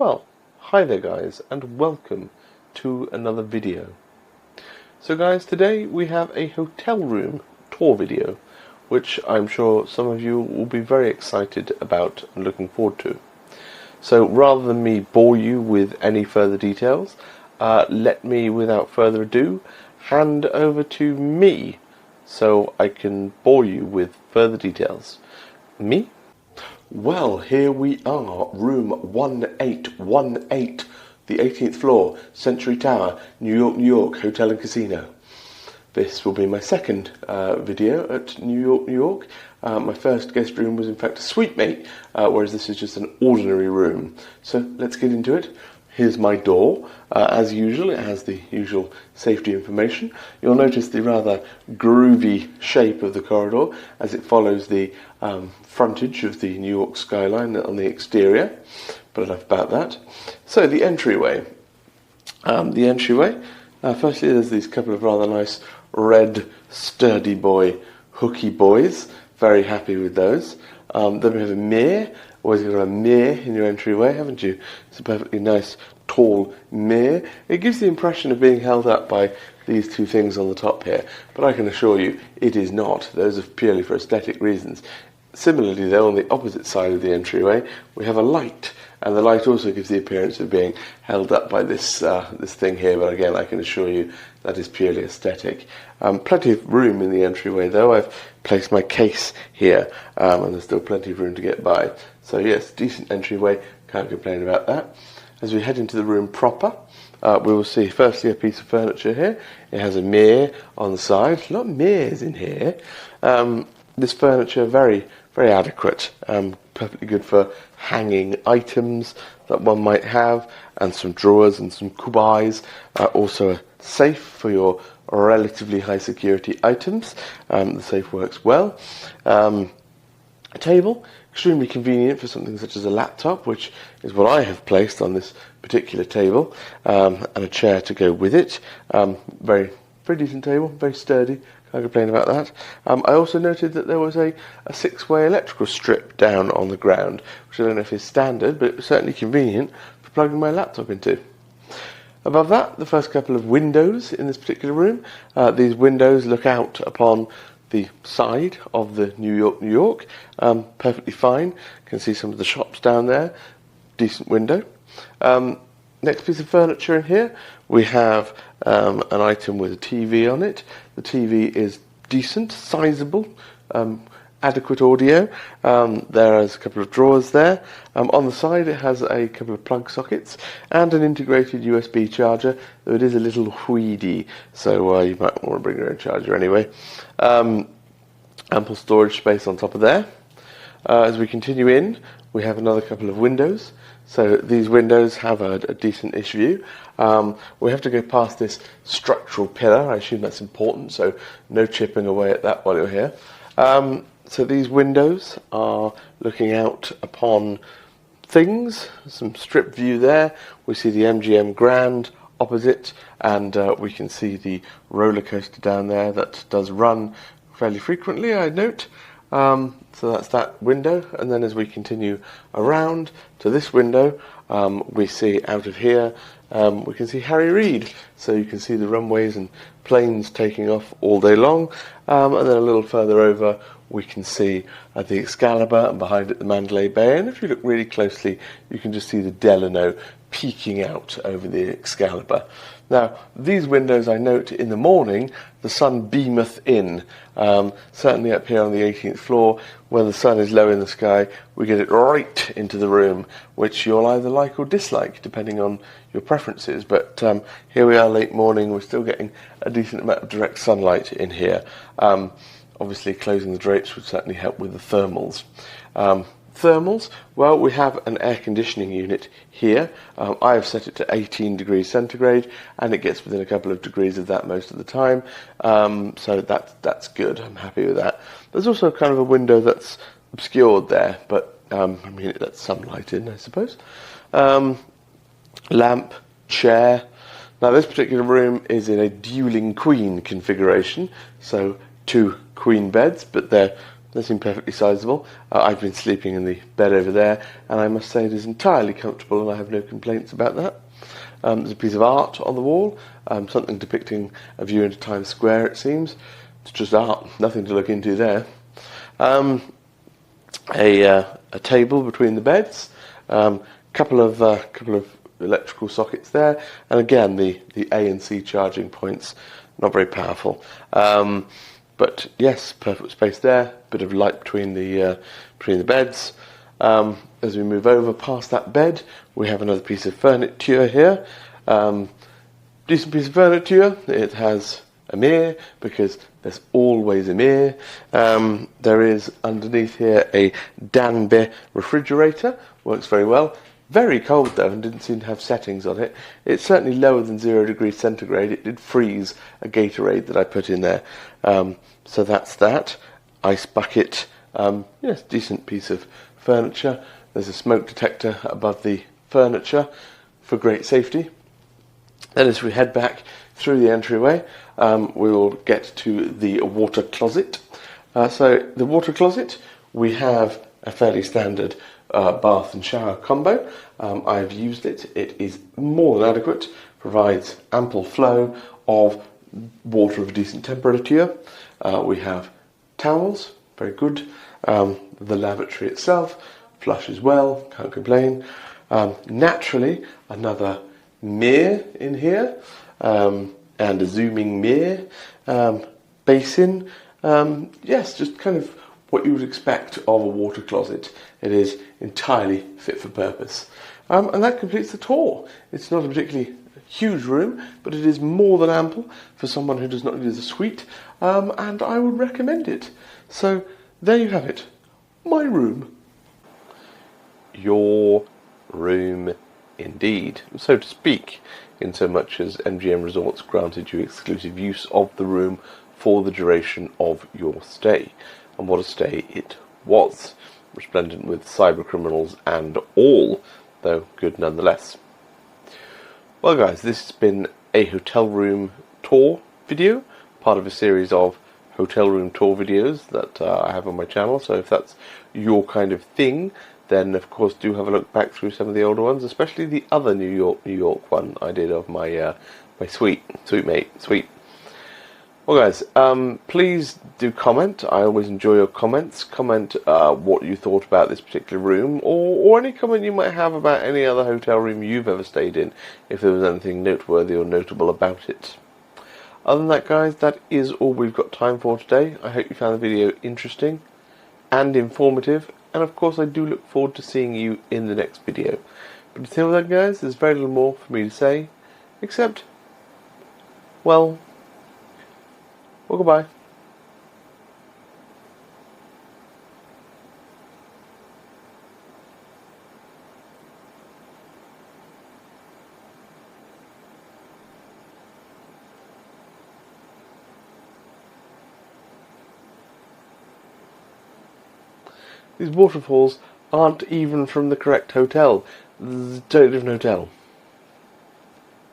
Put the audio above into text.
Well, hi there guys, and welcome to another video. So guys, today we have a hotel room tour video, which I'm sure some of you will be very excited about and looking forward to. So rather than me bore you with any further details, let me, without further ado, hand over to me so I can bore you with further details. Me? Well, here we are, room 1818, the 18th floor, Century Tower, New York, New York, Hotel and Casino. This will be my second video at New York, New York. My first guest room was in fact a suite mate, whereas this is just an ordinary room. So let's get into it. Here's my door. As usual, it has the usual safety information. You'll notice the rather groovy shape of the corridor as it follows the frontage of the New York skyline on the exterior. But enough about that. So the entryway. Firstly, there's these couple of rather nice red sturdy boy hooky boys. Very happy with those. Then we have a mirror. Always got a mirror in your entryway, haven't you? It's a perfectly nice, tall mirror. It gives the impression of being held up by these two things on the top here, but I can assure you it is not. Those are purely for aesthetic reasons. Similarly, though, on the opposite side of the entryway, we have a light, and the light also gives the appearance of being held up by this thing here, but again, I can assure you that is purely aesthetic. Plenty of room in the entryway, though. I've placed my case here, and there's still plenty of room to get by. So yes, decent entryway, can't complain about that. As we head into the room proper, we will see firstly a piece of furniture here. It has a mirror on the side. A lot of mirrors in here. This furniture, very, very adequate. Perfectly good for hanging items that one might have, and some drawers and some kubais. Also a safe for your relatively high security items. The safe works well. A table, extremely convenient for something such as a laptop, which is what I have placed on this particular table, and a chair to go with it. Very decent table, very sturdy, can't complain about that. I also noted that there was a 6-way electrical strip down on the ground, which I don't know if is standard, but it was certainly convenient for plugging my laptop into. Above that, the first couple of windows in this particular room. These windows look out upon the side of the New York, New York. Perfectly fine. Can see some of the shops down there. Decent window. Next piece of furniture in here, we have an item with a TV on it. The TV is decent, sizable, adequate audio. There is a couple of drawers there. On the side it has a couple of plug sockets and an integrated USB charger, though it is a little weedy, so you might want to bring your own charger anyway. Ample storage space on top of there. As we continue in, we have another couple of windows. So these windows have a decent-ish view. We have to go past this structural pillar. I assume that's important, so no chipping away at that while you're here. So these windows are looking out upon things. Some strip view there. We see the MGM Grand opposite, and we can see the roller coaster down there that does run fairly frequently, I note. So that's that window, and then as we continue around to this window, we see out of here, we can see Harry Reid. So you can see the runways and planes taking off all day long, and then a little further over we can see the Excalibur, and behind it the Mandalay Bay, and if you look really closely you can just see the Delano peeking out over the Excalibur. Now, these windows, I note, in the morning, the sun beameth in. Certainly up here on the 18th floor, when the sun is low in the sky, we get it right into the room, which you'll either like or dislike, depending on your preferences. But here we are late morning, we're still getting a decent amount of direct sunlight in here. Obviously, closing the drapes would certainly help with the thermals. Thermals, well, we have an air conditioning unit here. I have set it to 18 degrees centigrade, and it gets within a couple of degrees of that most of the time. So that's good. I'm happy with that. There's also kind of a window that's obscured there, but I mean, it lets sunlight in, I suppose. Lamp, chair. Now, this particular room is in a dueling queen configuration, so 2 queen beds, but they're They seem perfectly sizable. I've been sleeping in the bed over there, and I must say it is entirely comfortable, and I have no complaints about that. There's a piece of art on the wall, something depicting a view into Times Square, it seems. It's just art, nothing to look into there. A table between the beds, couple of electrical sockets there, and again the A and C charging points, not very powerful. But yes, perfect space there. Bit of light between the beds. As we move over past that bed, we have another piece of furniture here. Decent piece of furniture. It has a mirror, because there's always a mirror. There is underneath here a Danby refrigerator. Works very well. Very cold though, and didn't seem to have settings on it. It's certainly lower than 0 degrees centigrade. It did freeze a Gatorade that I put in there. So that's that. Ice bucket. Yes, decent piece of furniture. There's a smoke detector above the furniture for great safety. Then as we head back through the entryway, we will get to the water closet. So the water closet, we have a fairly standard bath and shower combo. I've used it. It is more than adequate. Provides ample flow of water of a decent temperature. We have towels, very good. The lavatory itself, flushes well, can't complain. Naturally, another mirror in here, and a zooming mirror, basin. Yes, just kind of what you would expect of a water closet. It is entirely fit for purpose. And that completes the tour. It's not a particularly huge room, but it is more than ample for someone who does not need a suite, and I would recommend it. So there you have it. My room. Your room indeed, so to speak, in so much as MGM Resorts granted you exclusive use of the room for the duration of your stay. And what a stay it was, resplendent with cyber criminals and all, though good nonetheless. Well guys, this has been a hotel room tour video, part of a series of hotel room tour videos that I have on my channel, so if that's your kind of thing, then of course do have a look back through some of the older ones, especially the other New York one I did of my my suite. Well guys, please do comment. I always enjoy your comments. Comment what you thought about this particular room, or any comment you might have about any other hotel room you've ever stayed in, if there was anything noteworthy or notable about it. Other than that guys, that is all we've got time for today. I hope you found the video interesting and informative, and of course I do look forward to seeing you in the next video. But until then guys, there's very little more for me to say, except, well, goodbye. These waterfalls aren't even from the correct hotel. It's a totally different hotel.